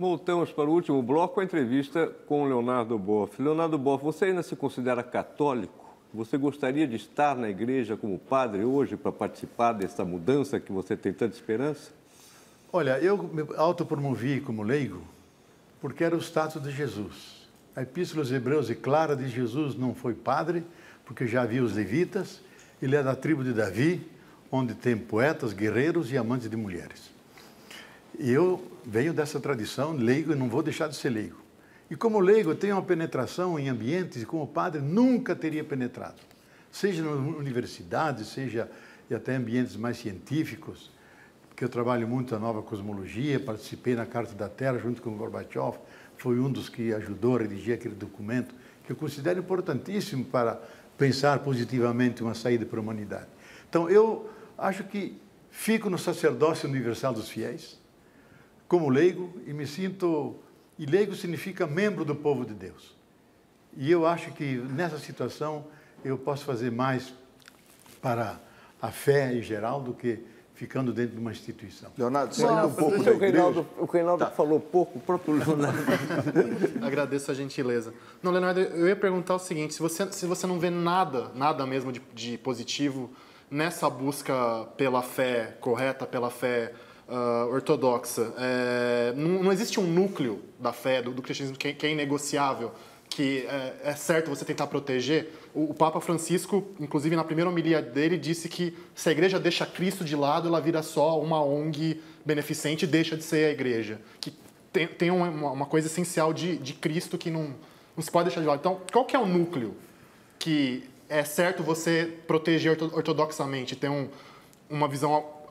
Voltamos para o último bloco, a entrevista com o Leonardo Boff. Leonardo Boff, você ainda se considera católico? Você gostaria de estar na igreja como padre hoje para participar dessa mudança que você tem tanta esperança? Olha, eu me autopromovi como leigo porque era o status de Jesus. A Epístola aos Hebreus é clara de Jesus não foi padre, porque já havia os levitas, ele é da tribo de Davi, onde tem poetas, guerreiros e amantes de mulheres. E eu venho dessa tradição, leigo, e não vou deixar de ser leigo. E como leigo, eu tenho uma penetração em ambientes que como padre nunca teria penetrado. Seja na universidade, seja e até ambientes mais científicos, porque eu trabalho muito a nova cosmologia, participei na Carta da Terra junto com o Gorbachev, foi um dos que ajudou a redigir aquele documento, que eu considero importantíssimo para pensar positivamente uma saída para a humanidade. Então, eu acho que fico no sacerdócio universal dos fiéis, como leigo, e me sinto... E leigo significa membro do povo de Deus. E eu acho que nessa situação eu posso fazer mais para a fé em geral do que ficando dentro de uma instituição. Leonardo, saindo um pouco da igreja... O Reinaldo falou pouco, o próprio Leonardo. Agradeço a gentileza. Não, Leonardo, eu ia perguntar o seguinte, se você não vê nada mesmo de positivo nessa busca pela fé correta, pela fé ortodoxa, não existe um núcleo da fé, do cristianismo que é inegociável, que é certo você tentar proteger? O Papa Francisco, inclusive na primeira homilia dele, disse que se a igreja deixa Cristo de lado, ela vira só uma ONG beneficente e deixa de ser a igreja. Que tem uma coisa essencial de Cristo que não se pode deixar de lado. Então, qual que é o núcleo que é certo você proteger ortodoxamente, ter uma visão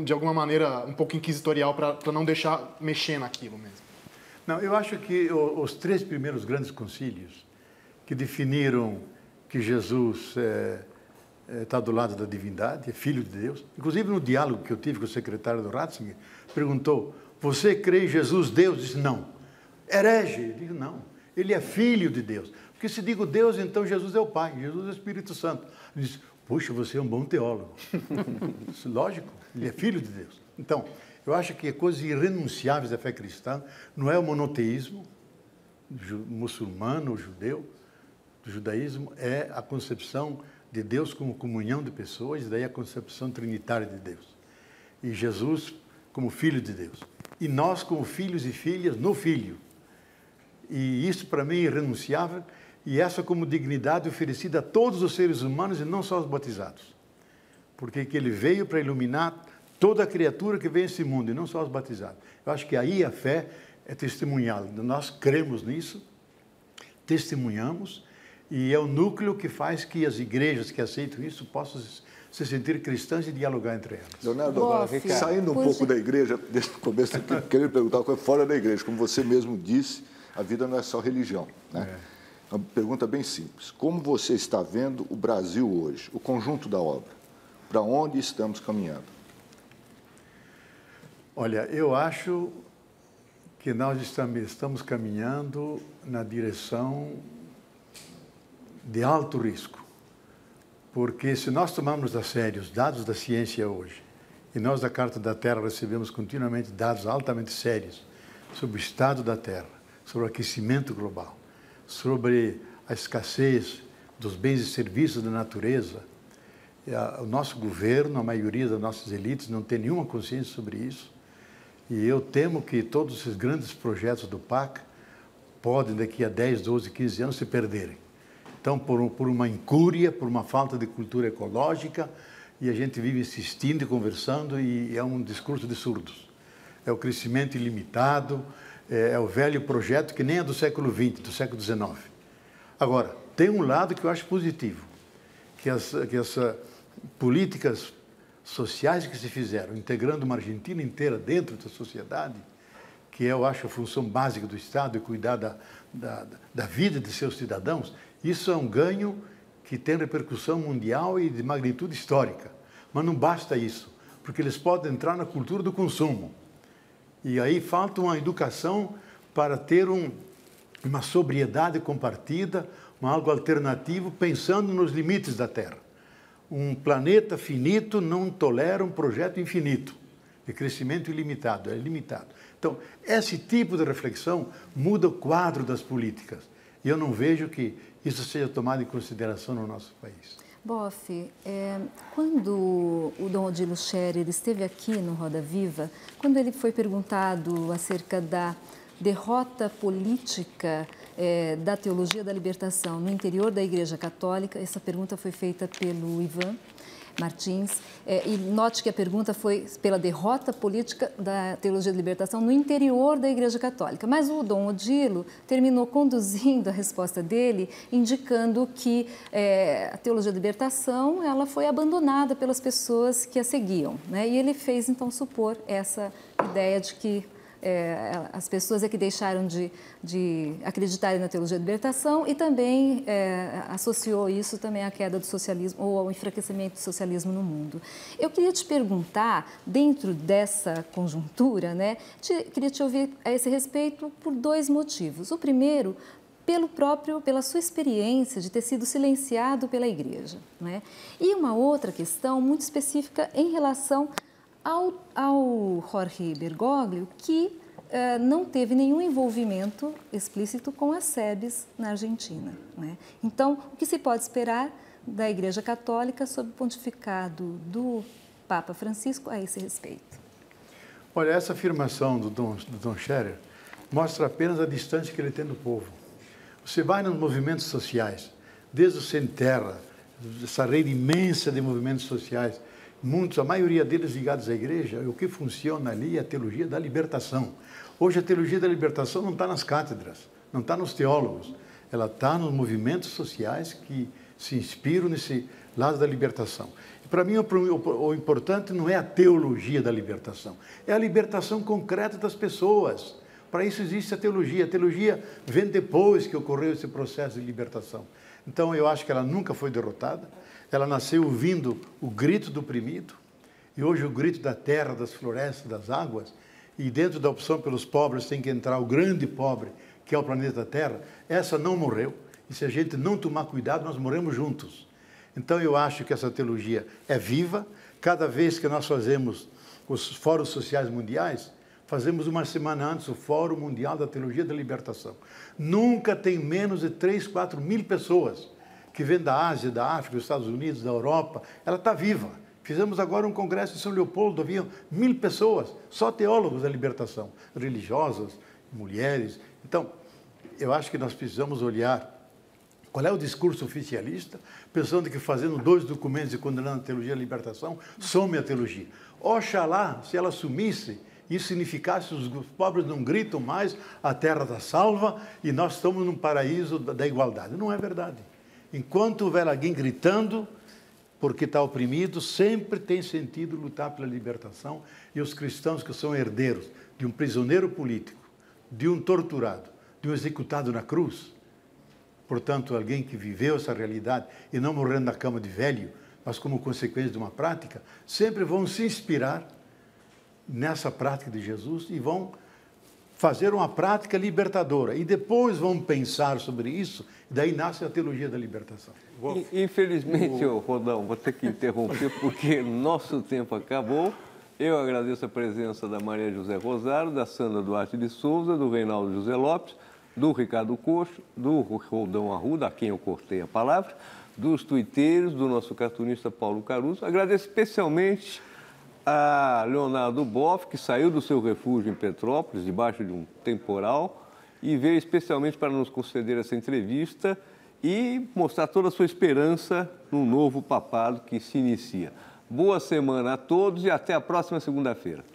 de alguma maneira um pouco inquisitorial para não deixar mexer naquilo mesmo? Não, eu acho que os 3 primeiros grandes concílios que definiram que Jesus está do lado da divindade, é filho de Deus, inclusive no diálogo que eu tive com o secretário do Ratzinger, perguntou, você crê em Jesus Deus? Disse, não. Herege? Eu digo, não. Ele é filho de Deus. Porque se digo Deus, então Jesus é o Pai, Jesus é o Espírito Santo. Ele disse, puxa, você é um bom teólogo. Lógico, ele é filho de Deus. Então, eu acho que coisas irrenunciáveis da fé cristã não é o monoteísmo muçulmano ou judeu, do judaísmo, é a concepção de Deus como comunhão de pessoas, e daí a concepção trinitária de Deus. E Jesus como Filho de Deus. E nós como filhos e filhas no Filho. E isso para mim é irrenunciável, e essa como dignidade oferecida a todos os seres humanos e não só aos batizados. Porque que ele veio para iluminar toda a criatura que vem a esse mundo, e não só os batizados. Eu acho que aí a fé é testemunhá-la. Nós cremos nisso, testemunhamos, e é o núcleo que faz que as igrejas que aceitam isso possam se sentir cristãs e dialogar entre elas. Leonardo, saindo um pouco da igreja, desde o começo, eu queria perguntar uma coisa fora da igreja. Como você mesmo disse, a vida não é só religião, né? É uma pergunta bem simples. Como você está vendo o Brasil hoje, o conjunto da obra? Para onde estamos caminhando? Olha, eu acho que nós estamos caminhando na direção de alto risco. Porque se nós tomarmos a sério os dados da ciência hoje, e nós da Carta da Terra recebemos continuamente dados altamente sérios sobre o estado da Terra, sobre o aquecimento global, sobre a escassez dos bens e serviços da natureza, o nosso governo, a maioria das nossas elites não tem nenhuma consciência sobre isso. E eu temo que todos esses grandes projetos do PAC podem, daqui a 10, 12, 15 anos, se perderem. Então, por uma incúria, por uma falta de cultura ecológica, e a gente vive insistindo e conversando, e é um discurso de surdos. É o crescimento ilimitado, é o velho projeto que nem é do século XX, do século XIX. Agora, tem um lado que eu acho positivo, que essa políticas sociais que se fizeram, integrando uma Argentina inteira dentro da sociedade, que eu acho a função básica do Estado, é cuidar da vida de seus cidadãos, isso é um ganho que tem repercussão mundial e de magnitude histórica. Mas não basta isso, porque eles podem entrar na cultura do consumo. E aí falta uma educação para ter uma sobriedade compartida, algo alternativo, pensando nos limites da Terra. Um planeta finito não tolera um projeto infinito, de crescimento ilimitado, é limitado. Então, esse tipo de reflexão muda o quadro das políticas. E eu não vejo que isso seja tomado em consideração no nosso país. Boff, quando o Dom Odilo Scherer esteve aqui no Roda Viva, quando ele foi perguntado acerca da derrota política da teologia da libertação no interior da Igreja Católica, essa pergunta foi feita pelo Ivan Martins, e note que a pergunta foi pela derrota política da teologia da libertação no interior da Igreja Católica. Mas o Dom Odilo terminou conduzindo a resposta dele, indicando que a teologia da libertação ela foi abandonada pelas pessoas que a seguiam, né? E ele fez, então, supor essa ideia de que as pessoas que deixaram de acreditarem na teologia da libertação e também associou isso também à queda do socialismo ou ao enfraquecimento do socialismo no mundo. Eu queria te perguntar, dentro dessa conjuntura, né, queria te ouvir a esse respeito por dois motivos. O primeiro, pela sua experiência de ter sido silenciado pela Igreja, né? E uma outra questão muito específica em relação ao Jorge Bergoglio, que não teve nenhum envolvimento explícito com as SEBs na Argentina, né? Então, o que se pode esperar da Igreja Católica sob o pontificado do Papa Francisco a esse respeito? Olha, essa afirmação do Dom Scherer mostra apenas a distância que ele tem do povo. Você vai nos movimentos sociais, desde o Sem Terra, essa rede imensa de movimentos sociais, muitos, a maioria deles ligados à igreja, o que funciona ali é a teologia da libertação. Hoje a teologia da libertação não está nas cátedras, não está nos teólogos, ela está nos movimentos sociais que se inspiram nesse lado da libertação. E para mim o importante não é a teologia da libertação, é a libertação concreta das pessoas. Para isso existe a teologia. A teologia vem depois que ocorreu esse processo de libertação. Então eu acho que ela nunca foi derrotada. Ela nasceu ouvindo o grito do oprimido, e hoje o grito da terra, das florestas, das águas, e dentro da opção pelos pobres tem que entrar o grande pobre, que é o planeta Terra. Essa não morreu, e se a gente não tomar cuidado, nós morremos juntos. Então eu acho que essa teologia é viva. Cada vez que nós fazemos os fóruns sociais mundiais, fazemos uma semana antes o Fórum Mundial da Teologia da Libertação. Nunca tem menos de 3, 4 mil pessoas que vem da Ásia, da África, dos Estados Unidos, da Europa. Ela está viva. Fizemos agora um congresso em São Leopoldo, havia 1000 pessoas, só teólogos da libertação, religiosas, mulheres. Então, eu acho que nós precisamos olhar qual é o discurso oficialista, pensando que fazendo 2 documentos e condenando a teologia da libertação, some a teologia. Oxalá, se ela sumisse, isso significasse os pobres não gritam mais, a terra está salva e nós estamos num paraíso da igualdade. Não é verdade. Enquanto houver alguém gritando porque está oprimido, sempre tem sentido lutar pela libertação, e os cristãos que são herdeiros de um prisioneiro político, de um torturado, de um executado na cruz, portanto, alguém que viveu essa realidade e não morrendo na cama de velho, mas como consequência de uma prática, sempre vão se inspirar nessa prática de Jesus e vão fazer uma prática libertadora. E depois vão pensar sobre isso, e daí nasce a teologia da libertação. Infelizmente, Rodão, vou ter que interromper porque nosso tempo acabou. Eu agradeço a presença da Maria José Rosário, da Sandra Duarte de Souza, do Reinaldo José Lopes, do Ricardo Coxo, do Rodão Arruda, a quem eu cortei a palavra, dos tuiteiros, do nosso cartunista Paulo Caruso. Agradeço especialmente a Leonardo Boff, que saiu do seu refúgio em Petrópolis, debaixo de um temporal, e veio especialmente para nos conceder essa entrevista e mostrar toda a sua esperança no novo papado que se inicia. Boa semana a todos e até a próxima segunda-feira.